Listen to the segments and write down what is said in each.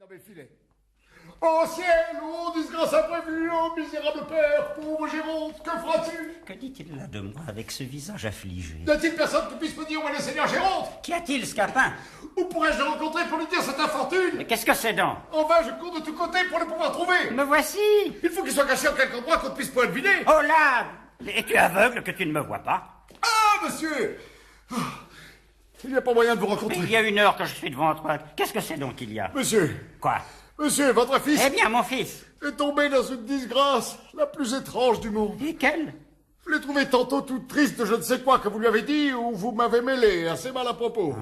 dans mes filets. Oh ciel, oh disgrâce imprévue, oh misérable père, pauvre Géronte, que feras-tu? Que dit-il là de moi avec ce visage affligé? N'y a-t-il personne qui puisse me dire où est le seigneur Géronte? Qu'y a-t-il, Scapin? Où pourrais-je le rencontrer pour lui dire cette infortune? Mais qu'est-ce que c'est donc? En vain, je cours de tous côtés pour le pouvoir trouver. Me voici! Il faut qu'il soit caché en quelque endroit qu'on ne puisse pas le deviner. Oh là! Es-tu aveugle que tu ne me vois pas? Ah, monsieur! Oh, il n'y a pas moyen de vous rencontrer. Il y a 1 heure que je suis devant toi. Qu'est-ce que c'est donc qu'il y a? Monsieur, Quoi? monsieur, votre fils Eh bien, mon fils! est tombé dans une disgrâce la plus étrange du monde. Et quelle? Je l'ai trouvé tantôt tout triste de je ne sais quoi que vous lui avez dit ou vous m'avez mêlé assez mal à propos.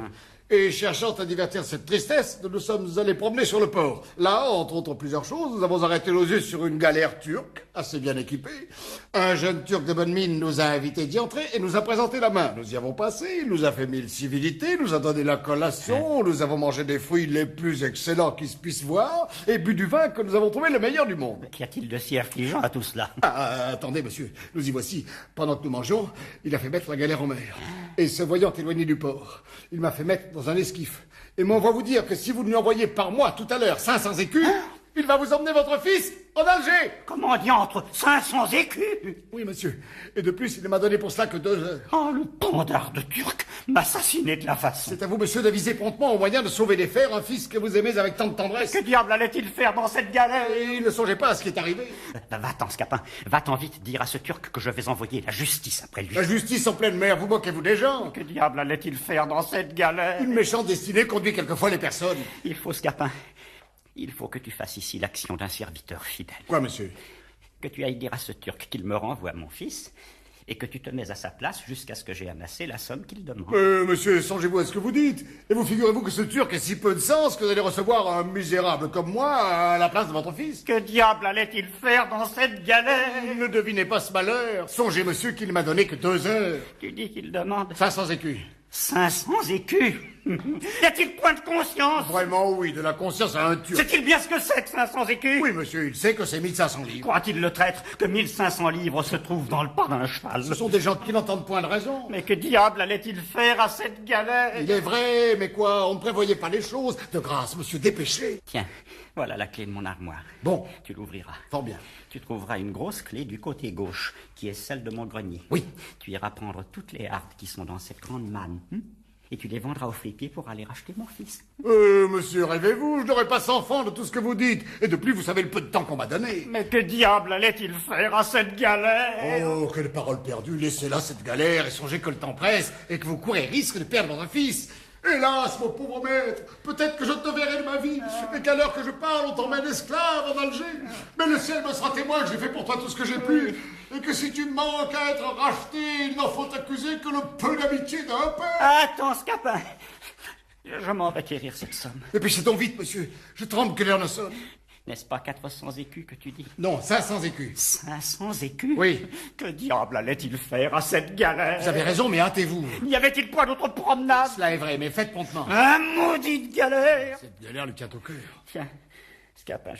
Et cherchant à divertir cette tristesse, nous nous sommes allés promener sur le port. Là, entre autres plusieurs choses, nous avons arrêté nos yeux sur une galère turque, assez bien équipée. Un jeune turc de bonne mine nous a invités d'y entrer et nous a présenté la main. Nous y avons passé, il nous a fait 1000 civilités, nous a donné la collation, nous avons mangé des fruits les plus excellents qui se puissent voir, et bu du vin que nous avons trouvé le meilleur du monde. Qu'y a-t-il de si affligeant à tout cela? Attendez, monsieur, nous y voici. Pendant que nous mangeons, il a fait mettre la galère en mer. Et se voyant éloigné du port, il m'a fait mettre dans un esquif. Et m'envoie vous dire que si vous lui envoyez par mois tout à l'heure 500 écus, il va vous emmener votre fils en Alger. Comment diantre? 500 écus? Oui, monsieur. Et de plus, il ne m'a donné pour cela que 2 heures. Oh, le pandard de Turc m'assassinait de la façon. C'est à vous, monsieur, d'aviser promptement au moyen de sauver les fers un fils que vous aimez avec tant de tendresse. Que diable allait-il faire dans cette galère? Et ne songez pas à ce qui est arrivé. Va-t'en, Scapin. Va-t'en vite dire à ce Turc que je vais envoyer la justice après lui. La justice en pleine mer, vous moquez-vous des gens? Que diable allait-il faire dans cette galère? Une méchante destinée conduit quelquefois les personnes. Il faut, Scapin, il faut que tu fasses ici l'action d'un serviteur fidèle. Quoi, monsieur? Que tu ailles dire à ce Turc qu'il me renvoie mon fils et que tu te mets à sa place jusqu'à ce que j'ai amassé la somme qu'il demande. Monsieur, songez-vous à ce que vous dites. Et vous figurez-vous que ce Turc ait si peu de sens que vous allez recevoir un misérable comme moi à la place de votre fils? Que diable allait-il faire dans cette galère? Ne devinez pas ce malheur. Songez, monsieur, qu'il ne m'a donné que 2 heures. Tu dis qu'il demande 500 écus. 500 écus? Y a-t-il point de conscience? Vraiment, oui, de la conscience à un Turc. Sait-il bien ce que c'est que 500 écus? Oui, monsieur, il sait que c'est 1500 livres. Croit-il le traître que 1500 livres se trouvent dans le pas d'un cheval? Ce sont des gens qui n'entendent point de raison. Mais que diable allait-il faire à cette galère? Il est vrai, mais quoi, on ne prévoyait pas les choses. De grâce, monsieur, dépêchez. Tiens, voilà la clé de mon armoire. Bon. Tu l'ouvriras. Fort bien. Tu trouveras une grosse clé du côté gauche, qui est celle de mon grenier. Oui. Tu iras prendre toutes les hardes qui sont dans cette grande manne, et tu les vendras au fripier pour aller racheter mon fils. Monsieur, rêvez-vous, je n'aurai pas 100 francs de tout ce que vous dites. Et de plus, vous savez le peu de temps qu'on m'a donné. Mais que diable allait-il faire à cette galère? Oh, quelle parole perdue. Laissez là cette galère et songez que le temps presse et que vous courez risque de perdre votre fils. Hélas, mon pauvre maître, peut-être que je te verrai de ma vie, et qu'à l'heure que je parle, on t'emmène esclave en Alger. Mais le ciel me sera témoin que j'ai fait pour toi tout ce que j'ai pu, et que si tu manques à être racheté, il n'en faut accuser que le peu d'amitié d'un père. Attends, Scapin, je m'en vais quérir cette somme. Dépêchez donc vite, monsieur, je tremble que l'heure ne sonne. N'est-ce pas 400 écus que tu dis? Non, 500 écus. 500 écus? Oui. Que diable allait-il faire à cette galère? Vous avez raison, mais hâtez-vous. N'y avait-il point d'autre promenade? Cela est vrai, mais faites promptement. Un maudite galère! Cette galère lui tient au cœur. Tiens, Scapin,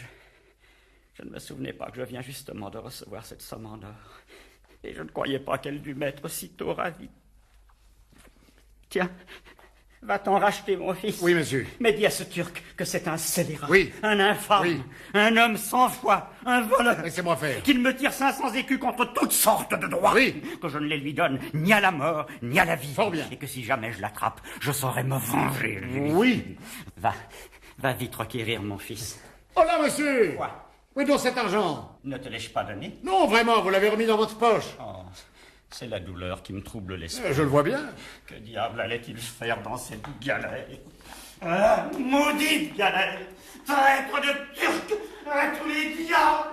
je ne me souvenais pas que je viens justement de recevoir cette somme en or. Et je ne croyais pas qu'elle dût m'être aussitôt ravie. Tiens, va-t'en racheter mon fils? Oui, monsieur. Mais dis à ce Turc que c'est un scélérat, oui, un infâme, oui, un homme sans foi, un voleur. Laissez-moi faire. Qu'il me tire 500 écus contre toutes sortes de droits. Oui. Que je ne les lui donne ni à la mort, ni à la vie. Fort bien. Et que si jamais je l'attrape, je saurai me venger. Oui. Va vite requérir mon fils. Oh là, monsieur! Quoi? Où est donc cet argent? Ne te l'ai-je pas donné? Non, vraiment, vous l'avez remis dans votre poche. Oh, c'est la douleur qui me trouble l'esprit. Je le vois bien. Que diable allait-il faire dans cette galère? Ah, maudite galère! Traître de Turc à tous les diables!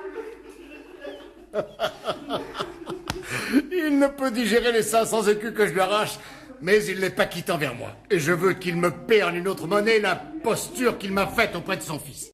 Il ne peut digérer les 500 écus que je lui arrache, mais il n'est pas quitte envers moi. Et je veux qu'il me paie en une autre monnaie la posture qu'il m'a faite auprès de son fils.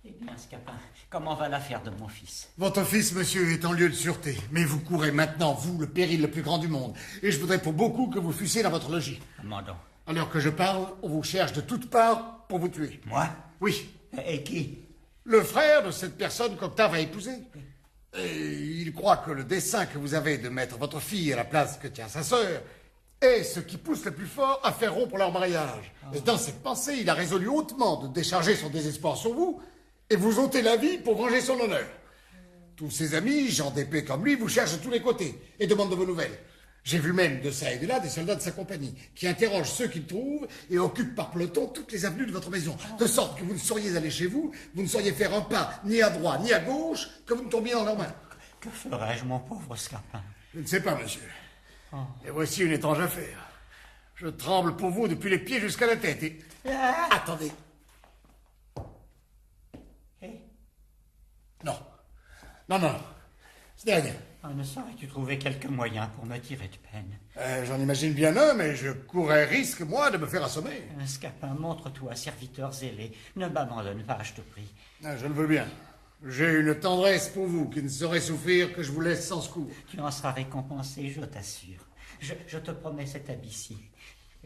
Eh bien, Scapin, comment va l'affaire de mon fils? Votre fils, monsieur, est en lieu de sûreté. Mais vous courez maintenant, vous, le péril le plus grand du monde. Et je voudrais pour beaucoup que vous fussiez dans votre logis. Comment donc? À l'heure que je parle, on vous cherche de toutes parts pour vous tuer. Moi? Oui. Et qui? Le frère de cette personne qu'Octave a épousée. Et il croit que le dessein que vous avez de mettre votre fille à la place que tient sa sœur est ce qui pousse le plus fort à faire rompre leur mariage. Et dans cette pensée, il a résolu hautement de décharger son désespoir sur vous et vous ôter la vie pour venger son honneur. Tous ses amis, gens d'épée comme lui, vous cherchent de tous les côtés et demandent de vos nouvelles. J'ai vu même de ça et de là des soldats de sa compagnie qui interrogent ceux qu'ils trouvent et occupent par peloton toutes les avenues de votre maison, de sorte que vous ne sauriez aller chez vous, vous ne sauriez faire un pas ni à droite ni à gauche, que vous ne tombiez dans leurs mains. Que ferais-je, mon pauvre Scapin? Je ne sais pas, monsieur. Et voici une étrange affaire. Je tremble pour vous depuis les pieds jusqu'à la tête et... Attendez. Non. Non. Ce n'est rien. Ne saurais-tu trouver quelques moyens pour me tirer de peine? J'en imagine bien un, mais je courrais risque, moi, de me faire assommer. Scapin, montre-toi serviteur zélé. Ne m'abandonne pas, je te prie. Je le veux bien. J'ai une tendresse pour vous qui ne saurait souffrir que je vous laisse sans secours. Tu en seras récompensé, je t'assure. Je te promets cet habit-ci,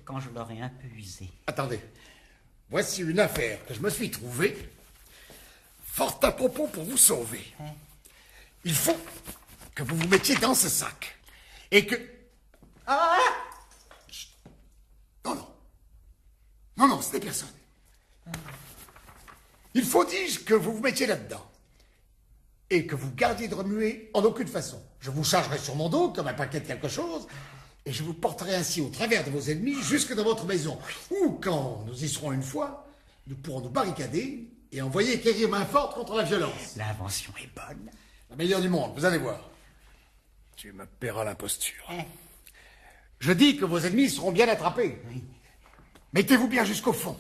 quand je l'aurai un peu usé. Attendez. Voici une affaire que je me suis trouvée, fort à propos pour vous sauver. Il faut que vous vous mettiez dans ce sac. Et que... Chut. Non, ce n'est personne. Il faut, dis-je, que vous vous mettiez là-dedans. Et que vous gardiez de remuer en aucune façon. Je vous chargerai sur mon dos comme un paquet de quelque chose, et je vous porterai ainsi au travers de vos ennemis jusque dans votre maison. Ou quand nous y serons une fois, nous pourrons nous barricader et envoyer quérir main forte contre la violence. L'invention est bonne. La meilleure du monde, vous allez voir. Tu me paieras l'imposture. Je dis que vos ennemis seront bien attrapés. Oui. Mettez-vous bien jusqu'au fond.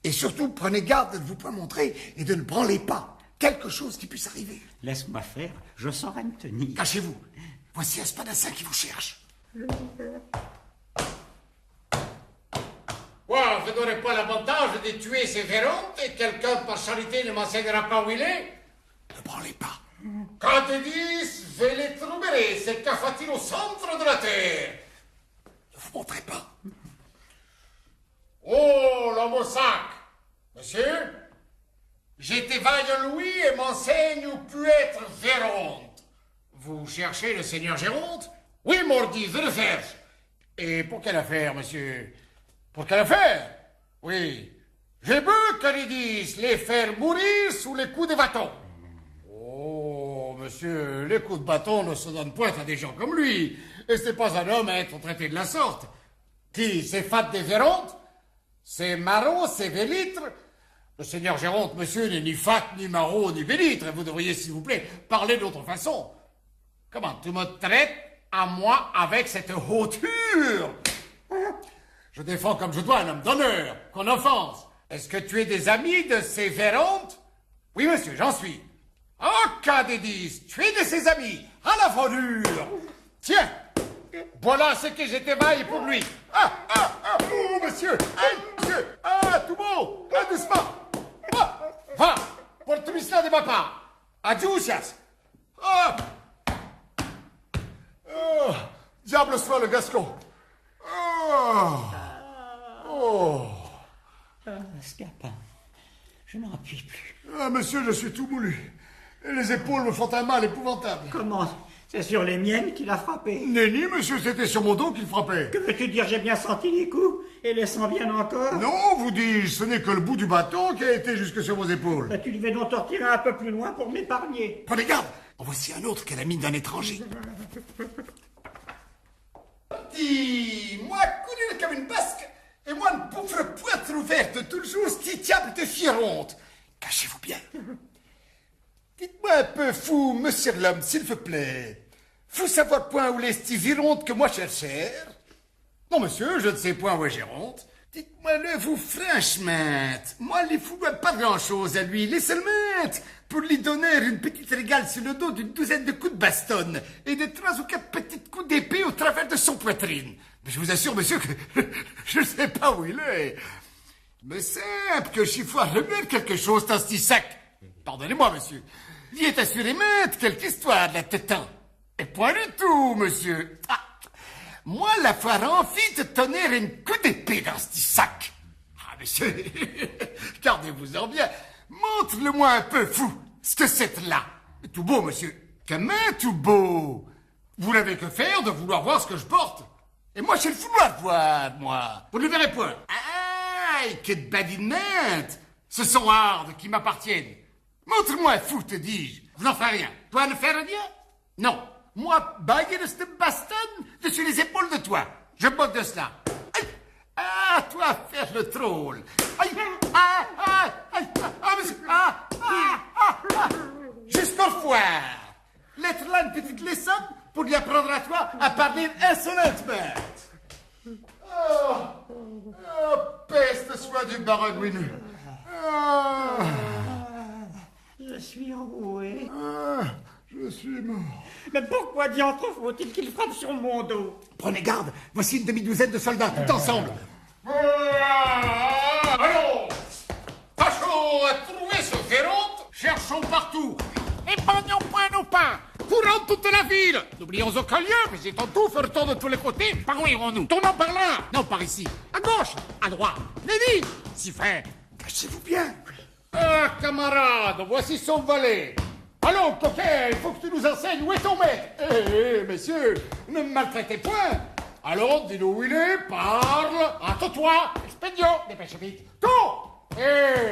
Et surtout, prenez garde de ne vous pas montrer et de ne branlez pas quelque chose qui puisse arriver. Laisse-moi faire, je saurai me tenir. Cachez-vous. Voici un spadassin qui vous cherche. Quoi, vous n'aurez pas l'avantage de tuer ces Vérontes et quelqu'un par charité ne m'enseignera pas où il est? Ne branlez pas. Quand ils disent, je les trouverai, c'est cafati au centre de la terre. Ne vous montrez pas. Oh, l'homme au sac. Monsieur, j'étais vaillant Louis et m'enseigne où peut être Véronte. Vous cherchez le seigneur Géronte? Oui, mordi, je le cherche. Et pour quelle affaire, monsieur? Pour quelle affaire? Oui. J'ai bu, qu'ils disent, les faire mourir sous les coups des bâtons. Oh, monsieur, les coups de bâton ne se donnent point à des gens comme lui. Et ce n'est pas un homme à être traité de la sorte. Qui, c'est Fat des Vérontes? C'est Marot, c'est Vélitre? Le seigneur Géronte, monsieur, n'est ni Fat, ni Marot, ni Vélitre. Et vous devriez, s'il vous plaît, parler d'autre façon. Comment tu me traites à moi avec cette hauteur? Je défends comme je dois un homme d'honneur, qu'on offense. Est-ce que tu es des amis de ces Vérontes? Oui, monsieur, j'en suis. Oh, cas des 10, tu es de ses amis, à la fondure. Tiens, voilà ce que j'étais vaille pour lui. Oh, monsieur, tout beau, doucement. Va, porte-lui cela de ma part. Adiousias. Diable soit le Gascon. Scapin, je n'en puis plus. Monsieur, je suis tout moulu. Et les épaules me font un mal épouvantable. Comment? C'est sur les miennes qu'il a frappé? Nenni, monsieur, c'était sur mon dos qu'il frappait. Que veux-tu dire? J'ai bien senti les coups, et les sens bien encore. Non, vous dis, ce n'est que le bout du bâton qui a été jusque sur vos épaules. Tu devais donc te retirer un peu plus loin pour m'épargner. Prenez garde, en voici un autre qui a la mine d'un étranger. Dis, moi, courir comme une basque, et moi, une pauvre poitre ouverte, toujours ce diable de fieronte. Cachez-vous bien. Dites-moi un peu, fou, monsieur l'homme, s'il vous plaît. Faut savoir point où est Géronte que moi cherchais? Non, monsieur, je ne sais point où est Géronte. Dites-moi-le, vous, franchement. Moi, les fous n'ont pas grand-chose à lui. Les seulement pour lui donner une petite régale sur le dos d'une douzaine de coups de baston et de 3 ou 4 petites coups d'épée au travers de son poitrine. Mais je vous assure, monsieur, que je ne sais pas où il est. Mais simple, que je faut remettre quelque chose dans ce sac. Pardonnez-moi, monsieur. Il est assuré mettre quelque histoire de la tête. Et point du tout, monsieur. Ah, moi, la fois envie de tenir une coup d'épée dans ce sac. Ah, monsieur, gardez-vous-en bien. Montre-le-moi un peu, fou, ce que c'est là. Tout beau, monsieur. Comment tout beau? Vous n'avez que faire de vouloir voir ce que je porte. Et moi, j'ai le vouloir voir, moi. Vous ne le verrez point. Aïe, que de badinette. Ce sont hardes qui m'appartiennent. Montre-moi, fou, te dis-je. Vous n'en faites rien. Toi, ne fais rien? Non. Moi, baguer de cette bastonne dessus les épaules de toi. Je moque de cela. Aïe. Ah, toi, faire le troll. Aïe. Ah, ah, aïe. Ah, monsieur. Ah, ah, ah, ah. Jusqu'au foire. L'être là une petite leçon pour lui apprendre à toi à parler insolentement. Oh, oh, peste soit du baragouineux. Oh. Je suis roué. Ah, je suis mort. Mais pourquoi diantre faut-il qu'il frappe sur mon dos? Prenez garde, voici une demi-douzaine de soldats, tout ensemble. Allons, tâchons à trouver ce Féronte, cherchons partout. Épargnons point nos pas, courons toute la ville. N'oublions aucun lieu, visitons tout, faisons de tous les côtés. Par où irons-nous? Tournons par là. Non, par ici. À gauche, à droite. Lady, si frère. Cachez-vous bien. Ah, camarade, voici son valet. Allons, coquin, il faut que tu nous enseignes où est ton maître. Messieurs, ne me maltraitez point. Allons, dis-nous où il est, parle. Hâte-toi, expédion, dépêche vite. Tout.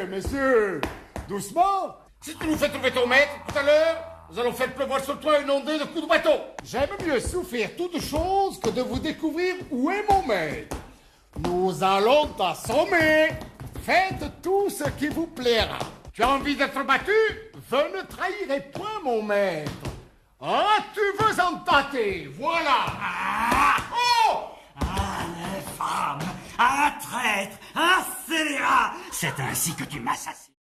Messieurs, doucement. Si tu nous fais trouver ton maître tout à l'heure, nous allons faire pleuvoir sur toi une ondée de coups de bâton. J'aime mieux souffrir toute chose que de vous découvrir où est mon maître. Nous allons t'assommer. Faites tout ce qui vous plaira. Tu as envie d'être battu? Je ne trahirai point mon maître. Ah, tu veux en tâter, voilà. Ah, oh un infâme, un traître, un scélérat. C'est ainsi que tu m'assassines.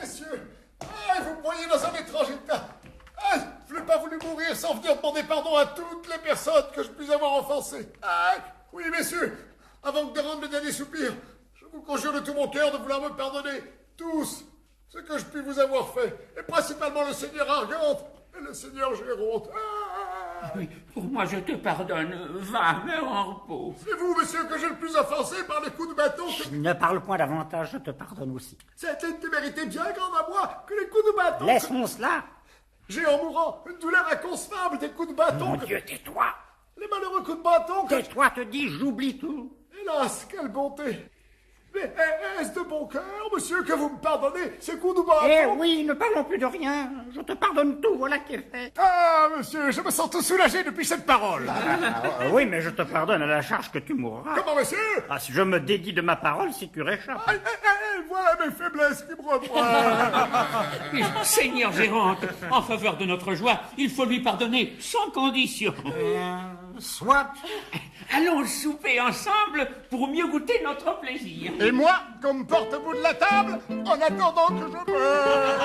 Messieurs, vous me voyez dans un étrange état. Je n'ai pas voulu mourir sans venir demander pardon à toutes les personnes que je puis avoir offensées. Oui, messieurs, avant de rendre le dernier soupir, je vous conjure de tout mon cœur de vouloir me pardonner, tous, ce que je puis vous avoir fait, et principalement le seigneur Argante et le seigneur Géronte. Oui, pour moi, je te pardonne. Va, meurs en repos. C'est vous, monsieur, que j'ai le plus offensé par les coups de bâton que... Ne parle point davantage, je te pardonne aussi. C'est une témérité bien grande à moi que les coups de bâton... Laissons cela. J'ai en mourant une douleur inconcevable des coups de bâton. Mon Dieu, tais-toi. Les malheureux coups de bâton que... Tais-toi, te dis, j'oublie tout. Hélas, quelle bonté. Mais est-ce de bon cœur, monsieur, que vous me pardonnez ces coups de bâton? Eh oui, ne parlons plus de rien. Je te pardonne tout, voilà qui est fait. Ah, monsieur, je me sens tout soulagé depuis cette parole. Oui, mais je te pardonne à la charge que tu mourras. Comment, monsieur? Ah, si je me dédie de ma parole, si tu réchappes. Voilà mes faiblesses qui me reprennent. Seigneur Géronte, en faveur de notre joie, il faut lui pardonner sans condition. Soit. Allons souper ensemble pour mieux goûter notre plaisir. Et moi, comme porte-bout de la table, en attendant que je meure.